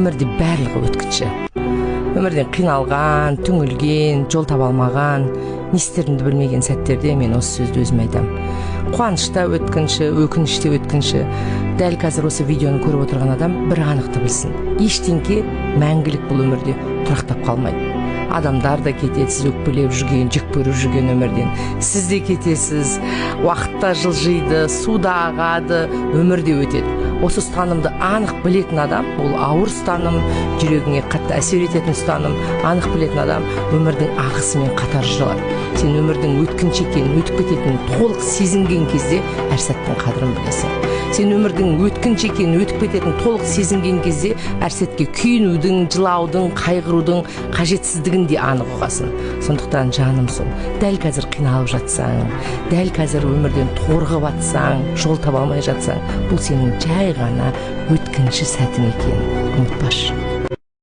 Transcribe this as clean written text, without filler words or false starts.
Өмірде барлығы өткінші. Өмірден қиналған, түңілген, жол таба алмаған, не істерімді білмеген сәттерде мен осы сөзді өзім айтам. Қуанышта өткінші, өкініште өткінші. Дәл қазір осы видеоны көріп отырған адам бір анықты білсін. Ештеңке мәңгілік бұл өмірде тұрақтап қалмайды. Адамдар да кетеді, сіз өкпелеп жүрген, жек көріп жүрген өмірден. Сіз де кетесіз, уақытта жылжиды, суда ағады, өмірде өтеді. Осы ұстанымды анық білетін адам, ол ауыр ұстаным, жүрегіңе қатты әсер ететін ұстаным, анық білетін адам өмірдің ағысымен қатар жүреді. Сен өмірдің өткінші екенін, өтіп кететінін толық сезінген кезде әр сәттің қадірін білесің. Сен өмірдің өткінші екенін, өтіп кететінін толық сезінген кезде әр сәтке күйінудің, жылаудың, қайғырудың қажетсіздігін де анық ұғасың. Сондықтан жаным сол, дәл қазір қиналып жатсаң, дәл қазір өмірден торығып атсаң, жол таба алмай жатсаң, бұл сенің жай ғана өткінші сәтің екенін ұмытпашы.